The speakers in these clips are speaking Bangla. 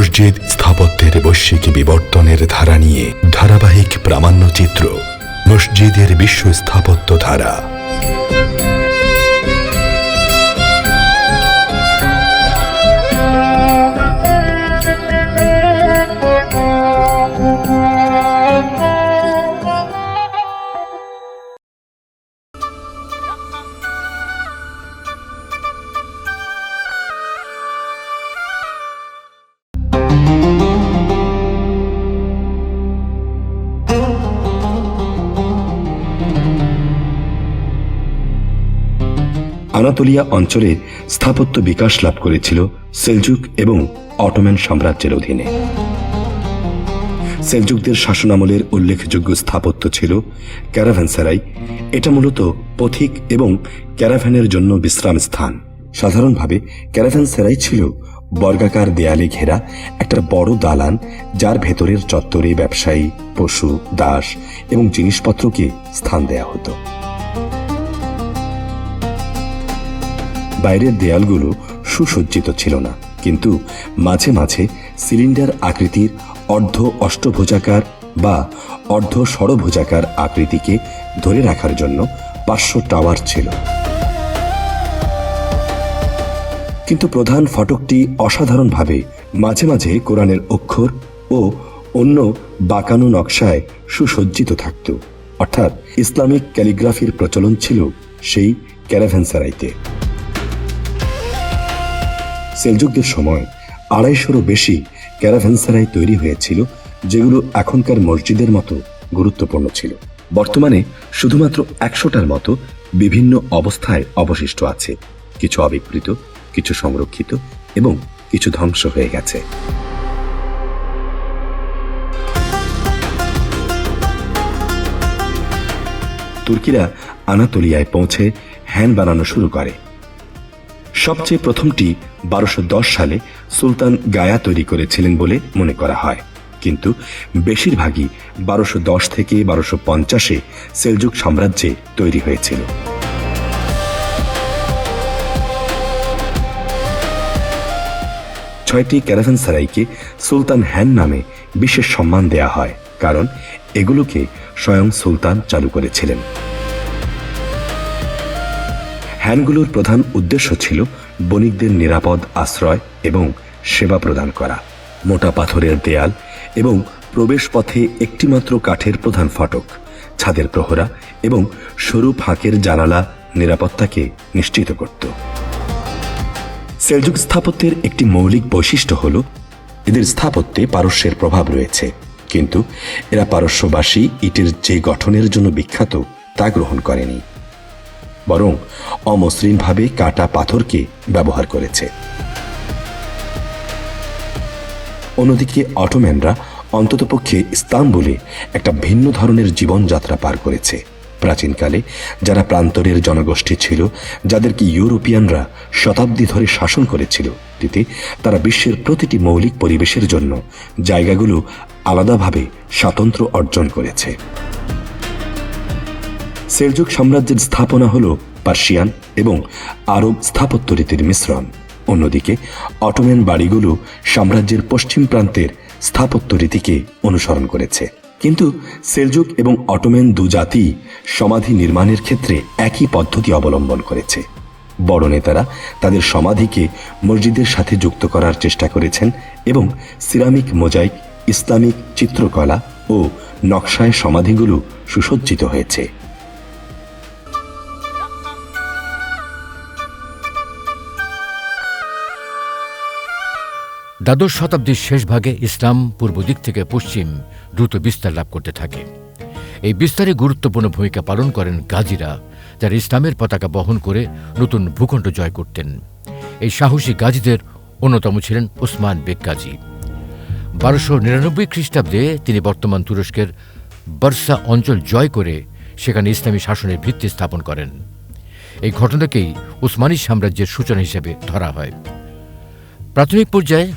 মসজিদ স্থাপত্যের বৈশ্বিক বিবর্তনের ধারা নিয়ে ধারাবাহিক প্রামাণ্যচিত্র মসজিদের বিশ্ব স্থাপত্য ধারা। আনাতোলিয়া অঞ্চলে স্থাপত্য বিকাশ লাভ করেছিল সেলজুক এবং অটোম্যান সাম্রাজ্যের অধীনে। সেলজুকদের শাসনামলের উল্লেখযোগ্য স্থাপত্য ছিল ক্যারাভানসারাই। এটা মূলত পথিক এবং ক্যারাভ্যানের জন্য বিশ্রাম স্থান। সাধারণভাবে ক্যারাভানসারাই ছিল বর্গাকার দেয়ালে ঘেরা একটা বড় দালান, যার ভেতরের চত্বরে ব্যবসায়ী, পশু, দাস এবং জিনিসপত্রকে স্থান দেয়া হতো। বাইরের দেয়ালগুলো সুসজ্জিত ছিল না, কিন্তু মাঝে মাঝে সিলিন্ডার আকৃতির অর্ধ অষ্টভুজাকার বা অর্ধ ষড়ভুজাকার আকৃতিকে ধরে রাখার জন্য 500 টাওয়ার ছিল। কিন্তু প্রধান ফটকটি অসাধারণভাবে মাঝে মাঝে কোরআনের অক্ষর ও অন্য বাঁকানো নকশায় সুসজ্জিত থাকত। অর্থাৎ ইসলামিক ক্যালিগ্রাফির প্রচলন ছিল সেই ক্যারাভানসারাইতে। সেলজুকদের সময় 250-রও বেশি ক্যারাভানসারাই তৈরি হয়েছিল, যেগুলো এখনকার মসজিদের মতো গুরুত্বপূর্ণ ছিল। বর্তমানে শুধুমাত্র 100টার মতো বিভিন্ন অবস্থায় অবশিষ্ট আছে। কিছু অবিকৃত, কিছু সংরক্ষিত এবং কিছু ধ্বংস হয়ে গেছে। তুর্কিরা আনাতোলিয়ায় পৌঁছে হ্যান বানানো শুরু করে। সবচেয়ে প্রথমটি 1210 সালে সুলতান গায়া তৈরি করেছিলেন বলে মনে করা হয়, কিন্তু বেশিরভাগই 1210 থেকে 1250-এ সেলজুক সাম্রাজ্যে তৈরি হয়েছিল। ছয়টি ক্যারাভানসারাইকে সুলতান হ্যান নামে বিশেষ সম্মান দেয়া হয়, কারণ এগুলোকে স্বয়ং সুলতান চালু করেছিলেন। হ্যানগুলোর প্রধান উদ্দেশ্য ছিল বণিকদের নিরাপদ আশ্রয় এবং সেবা প্রদান করা। মোটা পাথরের দেয়াল এবং প্রবেশ পথে একটিমাত্র কাঠের প্রধান ফটক, ছাদের প্রহরা এবং সরু ফাঁকের জানালা নিরাপত্তাকে নিশ্চিত করত। সেলজুক স্থাপত্যের একটি মৌলিক বৈশিষ্ট্য হল এদের স্থাপত্যে পারস্যের প্রভাব রয়েছে, কিন্তু এরা পারস্যবাসী ইটের যে গঠনের জন্য বিখ্যাত তা গ্রহণ করেনি, বরং অমসৃণভাবে কাটা পাথরকে ব্যবহার করেছে। অন্যদিকে অটোম্যানরা অন্ততপক্ষে ইস্তাম্বুলে একটা ভিন্ন ধরনের জীবনযাত্রা পার করেছে। প্রাচীনকালে যারা প্রান্তরের জনগোষ্ঠী ছিল, যাদেরকে ইউরোপিয়ানরা শতাব্দী ধরে শাসন করেছিল, তারা বিশ্বের প্রতিটি মৌলিক পরিবেশের জন্য জায়গাগুলো আলাদাভাবে স্বাতন্ত্র্য অর্জন করেছে। সেলজুক সাম্রাজ্যের স্থাপনা হল পার্সিয়ান এবং আরব স্থাপত্য রীতির মিশ্রণ। অন্যদিকে অটোম্যান বাড়িগুলো সাম্রাজ্যের পশ্চিম প্রান্তের স্থাপত্য রীতিকে অনুসরণ করেছে। কিন্তু সেলজুক এবং অটোম্যান দু জাতি সমাধি নির্মাণের ক্ষেত্রে একই পদ্ধতি অবলম্বন করেছে। বড় নেতারা তাদের সমাধিকে মসজিদের সাথে যুক্ত করার চেষ্টা করেছেন এবং সিরামিক মোজাইক, ইসলামিক চিত্রকলা ও নকশায় সমাধিগুলো সুসজ্জিত হয়েছে। দ্বাদশ শতাব্দীর শেষ ভাগে ইসলাম পূর্ব দিক থেকে পশ্চিম দ্রুত বিস্তার লাভ করতে থাকে। এই বিস্তারে গুরুত্বপূর্ণ ভূমিকা পালন করেন গাজীরা, যারা ইসলামের পতাকা বহন করে নতুন ভূখণ্ড জয় করতেন। এই সাহসী গাজীদের অন্যতম ছিলেন ওসমান বেগ গাজী। 1299 খ্রিস্টাব্দে তিনি বর্তমান তুরস্কের বার্সা অঞ্চল জয় করে সেখানে ইসলামী শাসনের ভিত্তি স্থাপন করেন। এই ঘটনাকেই উসমানী সাম্রাজ্যের সূচনা হিসেবে ধরা হয়। প্রাথমিক পর্যায়ে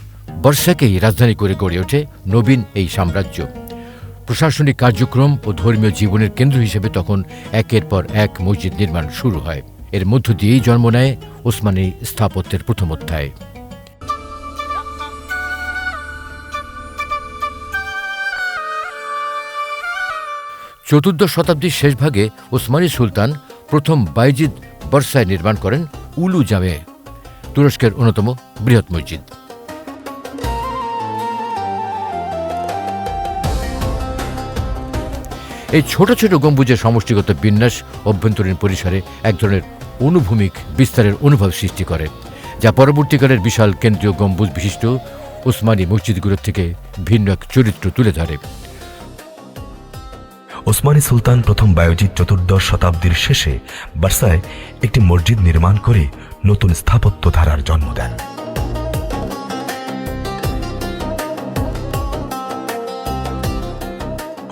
বর্ষাকেই রাজধানী করে গড়ে ওঠে নবীন এই সাম্রাজ্য। প্রশাসনিক কার্যক্রম ও ধর্মীয় জীবনের কেন্দ্র হিসেবে তখন একের পর এক মসজিদ নির্মাণ শুরু হয়। এর মধ্য দিয়েই জন্ম নেয় ওসমানী স্থাপত্যের প্রথম অধ্যায়। চতুর্দশ শতাব্দীর শেষ ভাগে ওসমানী সুলতান প্রথম বাইজিদ বর্ষায় নির্মাণ করেন উলু জামে, তুরস্কের অন্যতম বৃহৎ মসজিদ। এই ছোট ছোট গম্বুজের সমষ্টিগত বিন্যাস অভ্যন্তরীণ পরিসরে এক ধরনের অনুভূমিক বিস্তারের অনুভব সৃষ্টি করে, যা পরবর্তীকালের বিশাল কেন্দ্রীয় গম্বুজ বিশিষ্ট ওসমানী মসজিদগুলোর থেকে ভিন্ন এক চরিত্র তুলে ধরে। ওসমানী সুলতান প্রথম বায়জিদ চতুর্দশ শতাব্দীর শেষে বার্সায় একটি মসজিদ নির্মাণ করে নতুন স্থাপত্য ধারার জন্ম দেন।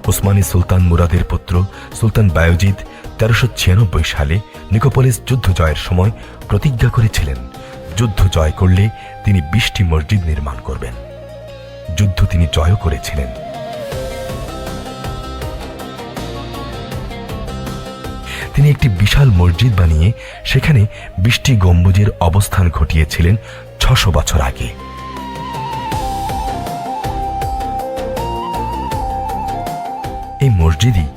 ওসমানী সুলতান মুরাদের পুত্র সুলতান বায়জিদ 1396 সালে নিকোপলিস যুদ্ধ জয়ের সময় প্রতিজ্ঞা করেছিলেন যুদ্ধ জয় করলে তিনি 20টি মসজিদ নির্মাণ করবেন। যুদ্ধ তিনি জয়ও করেছিলেন। তিনি একটি বিশাল মসজিদ বানিয়ে সেখানে 20টি গম্বুজের অবস্থান ঘটিয়েছিলেন 600 বছর আগে। এই মসজিদই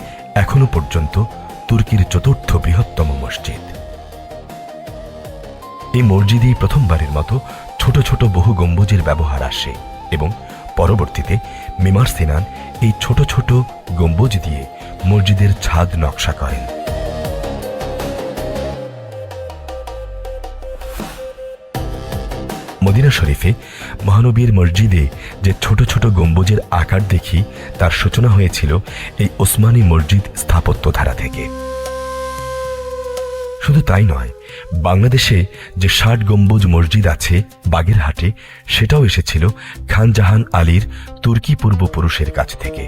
এখনো পর্যন্ত তুর্কির চতুর্থ বৃহত্তম মসজিদ। এই মসজিদেই প্রথমবারের মতো ছোট ছোট বহু গম্বুজের ব্যবহার আসে এবং পরবর্তীতে মিমার সিনান এই ছোট ছোট গম্বুজ দিয়ে মসজিদের ছাদ নকশা করেন। মদিনা শরীফে মহানবীর মসজিদে যে ছোট ছোট গম্বুজের আকার দেখি তার সূচনা হয়েছিল এই ওসমানী মসজিদ স্থাপত্য ধারা থেকে। শুধু তাই নয়, বাংলাদেশে যে 60 গম্বুজ মসজিদ আছে বাগেরহাটে, সেটাও এসেছিল খান জাহান আলীর তুর্কি পূর্বপুরুষের কাছ থেকে।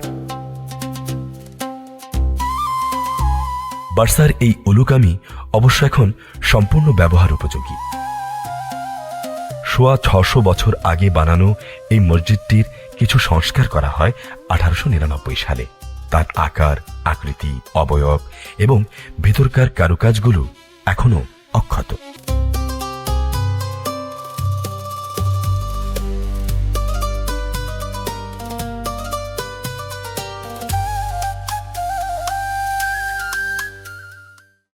বার্সার এই উলুকামি অবশ্য এখন সম্পূর্ণ ব্যবহার উপযোগী। 600 বছর আগে বানানো এই মসজিদটির কিছু সংস্কার করা হয় 1899 সালে। তার আকার, আকৃতি, অবয়ব এবং ভেতরকার কারুকাজগুলো এখনো অক্ষত।